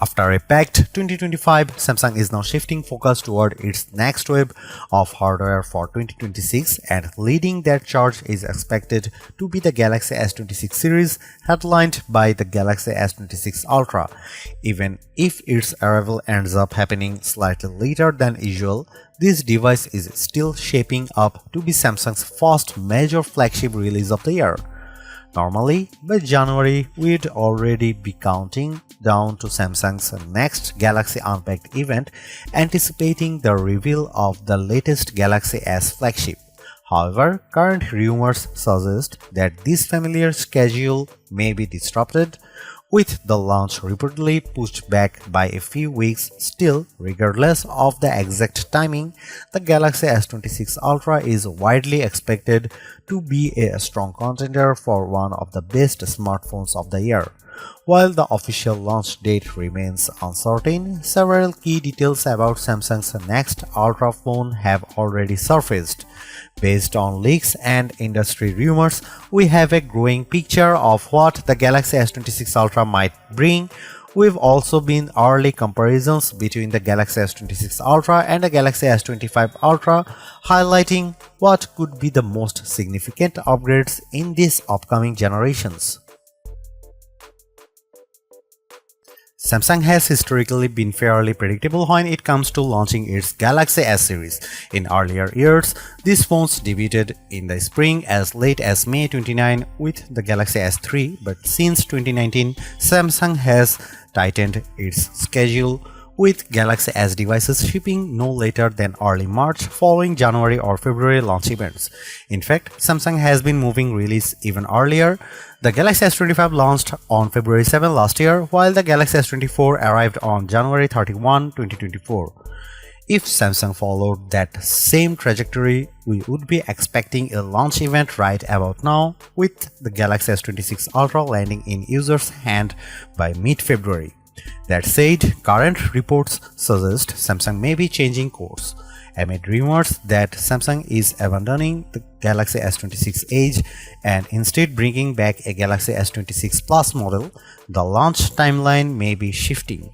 After a packed 2025, Samsung is now shifting focus toward its next wave of hardware for 2026, and leading that charge is expected to be the Galaxy S26 series, headlined by the Galaxy S26 Ultra. Even if its arrival ends up happening slightly later than usual, this device is still shaping up to be Samsung's first major flagship release of the year. Normally, by January, we'd already be counting down to Samsung's next Galaxy Unpacked event, anticipating the reveal of the latest Galaxy S flagship. However, current rumors suggest that this familiar schedule may be disrupted, with the launch reportedly pushed back by a few weeks. Still, regardless of the exact timing, the Galaxy S26 Ultra is widely expected to be a strong contender for one of the best smartphones of the year. While the official launch date remains uncertain, several key details about Samsung's next Ultra phone have already surfaced. Based on leaks and industry rumors, we have a growing picture of what the Galaxy S26 Ultra might bring. We've also seen early comparisons between the Galaxy S26 Ultra and the Galaxy S25 Ultra, highlighting what could be the most significant upgrades in these upcoming generations. Samsung has historically been fairly predictable when it comes to launching its Galaxy S series. In earlier years, these phones debuted in the spring as late as May 29 with the Galaxy S3, but since 2019, Samsung has tightened its schedule, with Galaxy S devices shipping no later than early March following January or February launch events. In fact, Samsung has been moving release even earlier. The Galaxy S25 launched on February 7 last year, while the Galaxy S24 arrived on January 31, 2024. If Samsung followed that same trajectory, we would be expecting a launch event right about now, with the Galaxy S26 Ultra landing in users' hands by mid-February. That said, current reports suggest Samsung may be changing course. Amid rumors that Samsung is abandoning the Galaxy S26 Edge and instead bringing back a Galaxy S26 Plus model, the launch timeline may be shifting.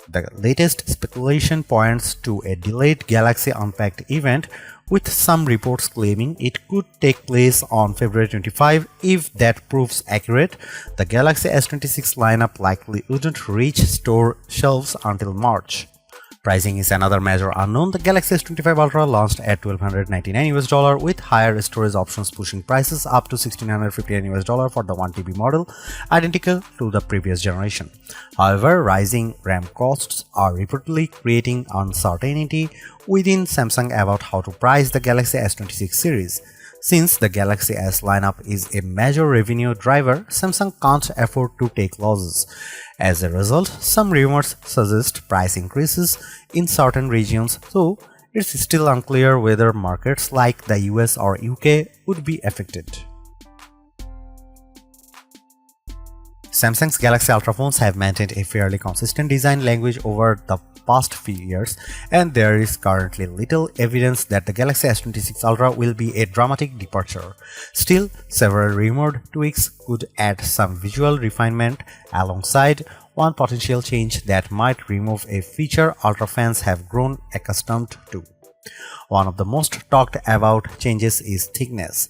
The latest speculation points to a delayed Galaxy Unpacked event, with some reports claiming it could take place on February 25. If that proves accurate, the Galaxy S26 lineup likely wouldn't reach store shelves until March. Pricing is another major unknown. The Galaxy S25 Ultra launched at $1,299 with higher storage options pushing prices up to $1,659 for the 1TB model, identical to the previous generation. However, rising RAM costs are reportedly creating uncertainty within Samsung about how to price the Galaxy S26 series. Since the Galaxy S lineup is a major revenue driver, Samsung can't afford to take losses. As a result, some rumors suggest price increases in certain regions, though it's still unclear whether markets like the US or UK would be affected. Samsung's Galaxy Ultra phones have maintained a fairly consistent design language over the past few years, and there is currently little evidence that the Galaxy S26 Ultra will be a dramatic departure. Still, several rumored tweaks could add some visual refinement, alongside one potential change that might remove a feature Ultra fans have grown accustomed to. One of the most talked about changes is thickness.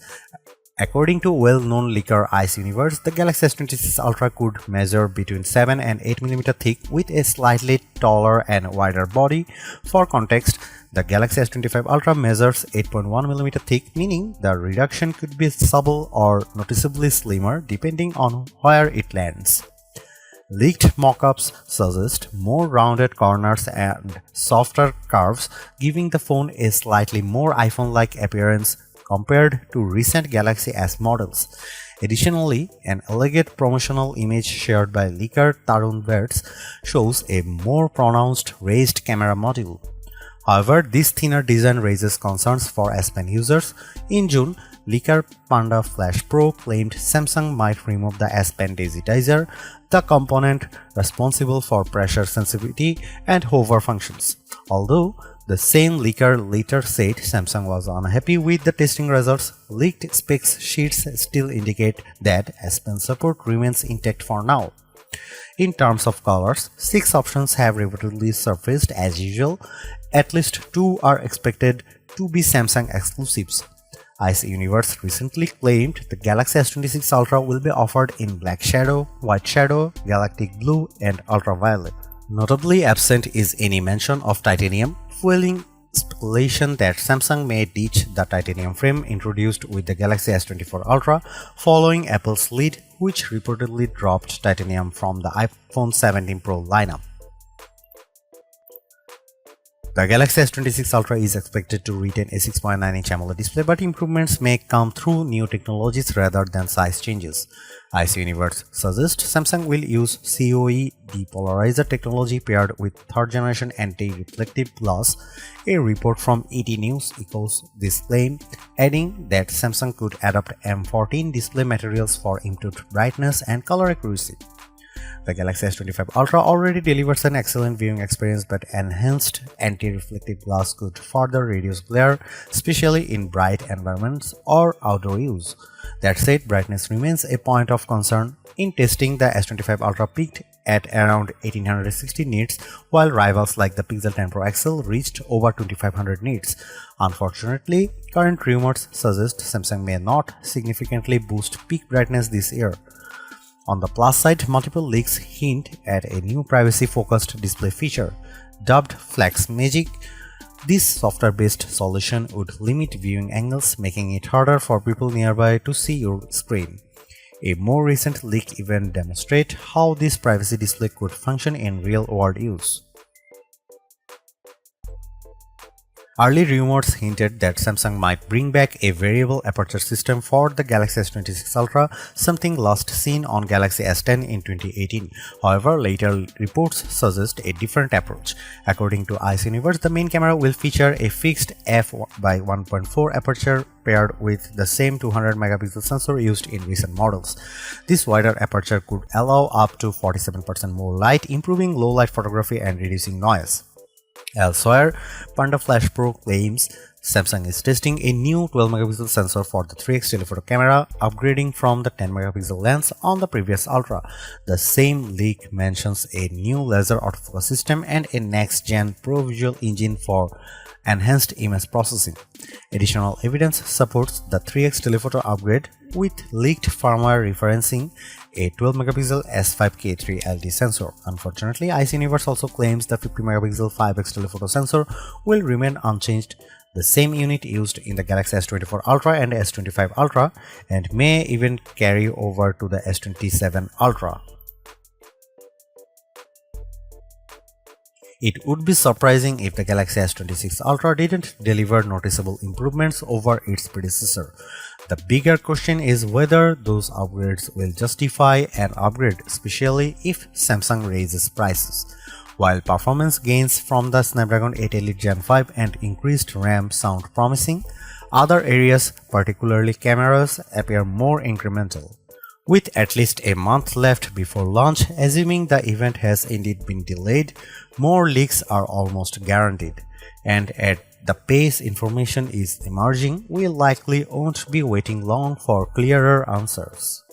According to well-known leaker Ice Universe, the Galaxy S26 Ultra could measure between 7 and 8 mm thick with a slightly taller and wider body. For context, the Galaxy S25 Ultra measures 8.1 mm thick, meaning the reduction could be subtle or noticeably slimmer depending on where it lands. Leaked mockups suggest more rounded corners and softer curves, giving the phone a slightly more iPhone-like appearance compared to recent Galaxy S models. Additionally, an elegant promotional image shared by leaker Tarun Verts shows a more pronounced raised camera module. However, this thinner design raises concerns for S Pen users. In June, leaker Panda Flash Pro claimed Samsung might remove the S Pen digitizer, the component responsible for pressure sensitivity and hover functions. Although the same leaker later said Samsung was unhappy with the testing results, leaked specs sheets still indicate that S Pen support remains intact for now. In terms of colors, 6 options have reportedly surfaced as usual. At least 2 are expected to be Samsung exclusives. Ice Universe recently claimed the Galaxy S26 Ultra will be offered in black shadow, white shadow, galactic blue, and ultraviolet. Notably absent is any mention of titanium, fueling speculation that Samsung may ditch the titanium frame introduced with the Galaxy S24 Ultra following Apple's lead, which reportedly dropped titanium from the iPhone 17 Pro lineup. The Galaxy S26 Ultra is expected to retain a 6.9-inch AMOLED display, but improvements may come through new technologies rather than size changes. Ice Universe suggests Samsung will use COE depolarizer technology paired with third-generation anti-reflective glass. A report from ET News echoes this claim, adding that Samsung could adopt M14 display materials for improved brightness and color accuracy. The Galaxy S25 Ultra already delivers an excellent viewing experience, but enhanced anti-reflective glass could further reduce glare, especially in bright environments or outdoor use. That said, brightness remains a point of concern. In testing, the S25 Ultra peaked at around 1860 nits, while rivals like the Pixel 10 Pro XL reached over 2500 nits. Unfortunately, current rumors suggest Samsung may not significantly boost peak brightness this year. On the plus side, multiple leaks hint at a new privacy-focused display feature, dubbed Flagship. This software-based solution would limit viewing angles, making it harder for people nearby to see your screen. A more recent leak even demonstrates how this privacy display could function in real-world use. Early rumors hinted that Samsung might bring back a variable aperture system for the Galaxy S26 Ultra, something last seen on Galaxy S10 in 2018. However, later reports suggest a different approach. According to Ice Universe, the main camera will feature a fixed f/1.4 aperture paired with the same 200-megapixel sensor used in recent models. This wider aperture could allow up to 47% more light, improving low-light photography and reducing noise. Elsewhere, Panda Flash Pro claims Samsung is testing a new 12-megapixel sensor for the 3x telephoto camera, upgrading from the 10-megapixel lens on the previous Ultra. The same leak mentions a new laser autofocus system and a next-gen Pro Visual engine for enhanced image processing. Additional evidence supports the 3x telephoto upgrade, with leaked firmware referencing a 12-megapixel S5K3 LT sensor. Unfortunately, Ice Universe also claims the 50-megapixel 5x telephoto sensor will remain unchanged, the same unit used in the Galaxy S24 Ultra and S25 Ultra, and may even carry over to the S27 Ultra. It would be surprising if the Galaxy S26 Ultra didn't deliver noticeable improvements over its predecessor. The bigger question is whether those upgrades will justify an upgrade, especially if Samsung raises prices. While performance gains from the Snapdragon 8 Elite Gen 5 and increased RAM sound promising, other areas, particularly cameras, appear more incremental. With at least a month left before launch, assuming the event has indeed been delayed, more leaks are almost guaranteed. And at the pace information is emerging, we likely won't be waiting long for clearer answers.